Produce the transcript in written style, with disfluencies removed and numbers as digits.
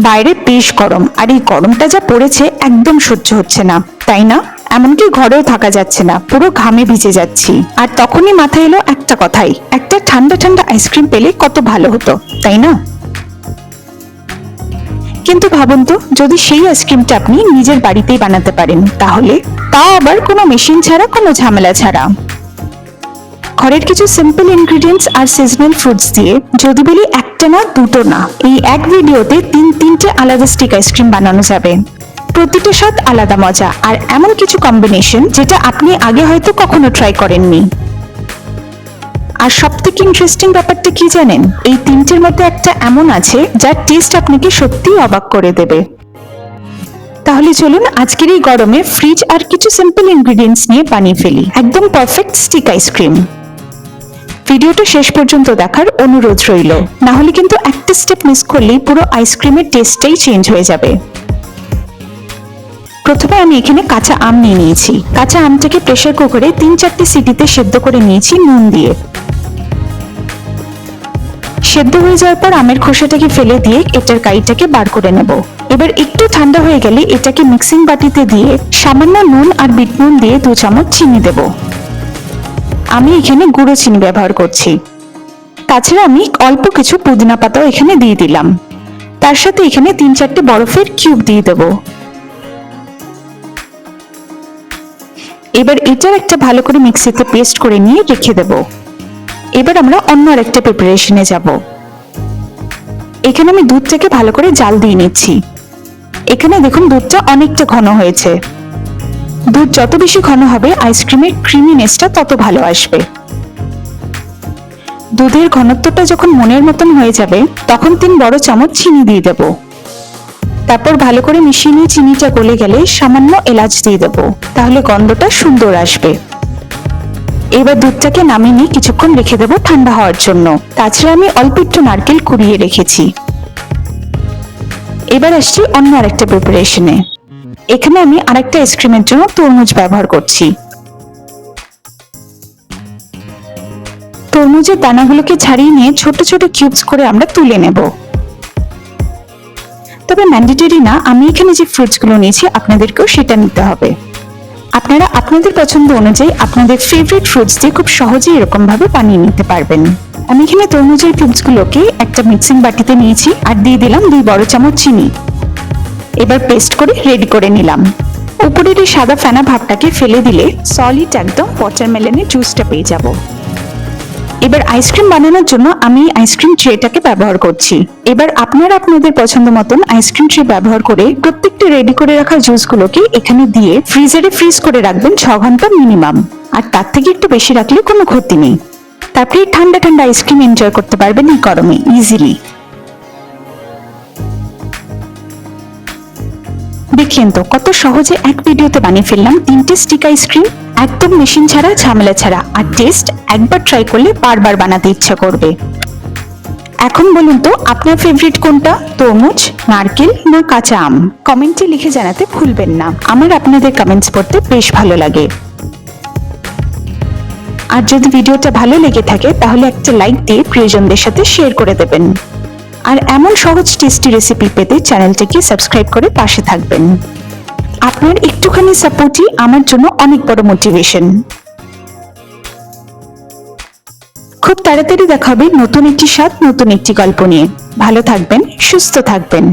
বাইরে বেশ গরম, আর এই গরমটা যা পড়েছে একদম সহ্য হচ্ছে না, তাই না? এমনকি ঘরেও থাকা যাচ্ছে না, পুরো ঘামে ভিজে যাচ্ছি। আর তখনই মাথায় এলো একটা কথাই, একটা ঠান্ডা ঠান্ডা আইসক্রিম পেলে কত ভালো হতো, তাই না? কিন্তু ভাবুন তো, যদি সেই আইসক্রিমটা আপনি নিজের বাড়িতেই বানাতে পারেন, তাহলে তাও আবার কোনো মেশিন ছাড়া, কোনো ঝামেলা ছাড়া। ঘরের কিছু সিম্পল ইনগ্রিডিয়েন্টস আর সিজনাল ফ্রুটস দিয়ে, যদি বলি একটা না দুটো না, এই এক ভিডিওতে তিনটে আলাদা স্টিক আইসক্রিম বানানো যাবে। প্রতিটা স্বাদ আলাদা মজা, আর এমন কিছু কম্বিনেশন যেটা আপনি আগে হয়তো কখনো ট্রাই করেননি। আর সবথেকে ইন্টারেস্টিং ব্যাপারটা কি জানেন? এই তিনটের মধ্যে একটা এমন আছে যার টেস্ট আপনাকে সত্যিই অবাক করে দেবে। তাহলে চলুন আজকের এই গরমে ফ্রিজ আর কিছু সিম্পল ইনগ্রিডিয়েন্টস নিয়ে বানিয়ে ফেলি একদম পারফেক্ট স্টিক আইসক্রিম। ভিডিওটা শেষ পর্যন্ত দেখার অনুরোধ রইল, না হলে কিন্তু একটা স্টেপ মিস করলেই পুরো আইসক্রিমের টেস্টটাই চেঞ্জ হয়ে যাবে। প্রথমে আমি এখানে কাঁচা আম নিয়ে নিয়েছি। কাঁচা আমটাকে প্রেসার কুকারে 3-4টে সিটিতে সেদ্ধ করে নিয়েছি নুন দিয়ে। সেদ্ধ হয়ে যাওয়ার পর আমের খোসাটাকে ফেলে দিয়ে এটার কাইটাকে বার করে নেব। এবার একটু ঠান্ডা হয়ে গেলে এটাকে মিক্সিং বাটিতে দিয়ে সামান্য নুন আর বিট নুন দিয়ে 2 চামচ চিনি দেব। আমি এখানে গুঁড়ো চিনি ব্যবহার করছি। তাছাড়া আমি অল্প কিছু পুদিনা পাতাও এখানে দিয়ে দিলাম। তার সাথে এখানে 3-4টে বরফের কিউব দিয়ে দেব। এবার এটার একটা ভালো করে মিক্সিতে পেস্ট করে নিয়ে রেখে দেব। এবার আমরা অন্য আরেকটা প্রিপারেশনে যাব। এখানে আমি দুধটাকে ভালো করে জাল দিয়ে নিচ্ছি। এখানে দেখুন দুধটা অনেকটা ঘন হয়েছে। দুধ যত বেশি ঘন হবে আইসক্রিমের ক্রিমিনেসটা তত ভালো আসবে। দুধের ঘনত্বটা যখন মনের মতন হয়ে যাবে তখন 3 বড় চামচ চিনি দিয়ে দেব। তারপর ভালো করে মিশিয়ে নিয়ে চিনিটা গলে গেলে সামান্য এলাচ দিয়ে দেব, তাহলে গন্ধটা সুন্দর আসবে। এবার দুধটাকে নামিয়ে নিয়ে কিছুক্ষণ রেখে দেবো ঠান্ডা হওয়ার জন্য। তাছাড়া আমি অল্প একটু নারকেল কুড়িয়ে রেখেছি। এবার আসছি অন্য আরেকটা প্রিপারেশনে। এখানে আমি আরেকটা আইসক্রিমের জন্য তরমুজ ব্যবহার করছি। তরমুজের দানাগুলোকে ছাড়িয়ে নিয়ে ছোট ছোট কিউবস করে আমরা তুলে নেব। তবে ম্যান্ডেটরি না, আমি এখানে যে ফ্রুটসগুলো নিয়েছি আপনাদেরকেও সেটা নিতে হবে। আপনারা আপনাদের পছন্দ অনুযায়ী আপনাদের ফেভারিট ফ্রুটস দিয়ে খুব সহজেই এরকম ভাবে বানিয়ে নিতে পারবেন। আমি এখানে তরমুজের কিউবসগুলোকে একটা মিক্সিং বাটিতে নিয়েছি আর দিয়ে দিলাম 2 বড় চামচ চিনি। এবার পেস্ট করে রেডি করে নিলাম। উপরের এই সাদা ফেনা ভাবটাকে ফেলে দিলে সলিড একদম ওয়াটারমেলনের জুসটা পেয়ে যাব। এবার আইসক্রিম বানানোর জন্য আমি আইসক্রিম ট্রেটাকে ব্যবহার করছি। এবার আপনারা আপনাদের পছন্দ মতন আইসক্রিম ট্রে ব্যবহার করে প্রত্যেকটা রেডি করে রাখা জুসগুলোকে এখানে দিয়ে ফ্রিজারে ফ্রিজ করে রাখবেন 6 ঘন্টা মিনিমাম। আর তার থেকে একটু বেশি রাখলে কোনো ক্ষতি নেই। তারপরে ঠান্ডা ঠান্ডা আইসক্রিম এনজয় করতে পারবেন এই গরমে ইজিলি। দেখেন তো কত সহজে এক ভিডিওতে বানিয়ে ফেললাম 3টে স্টিক আইসক্রিম, একদম মেশিন ছাড়া, ঝামেলা ছাড়া। আর টেস্ট একবার ট্রাই করলে বারবার বানাতে ইচ্ছা করবে। এখন বলুন তো আপনার ফেভারিট কোনটা, তরমুজ, নারকেল না কাঁচা আম? কমেন্টে লিখে জানাতে ভুলবেন না, আমার আপনাদের কমেন্টস পড়তে বেশ ভালো লাগে। আর যদি ভিডিওটা ভালো লেগে থাকে তাহলে একটা লাইক দিয়ে প্রিয়জনদের সাথে শেয়ার করে দেবেন। আর এমন সহজ টেস্টি রেসিপি পেতে চ্যানেলটিকে সাবস্ক্রাইব করে পাশে থাকবেন। আপনার একটুখানি সাপোর্টই আমার জন্য অনেক বড় মোটিভেশন। খুব তাড়াতাড়ি দেখা হবে নতুন একটি স্বাদ, নতুন একটি গল্প নিয়ে। ভালো থাকবেন, সুস্থ থাকবেন।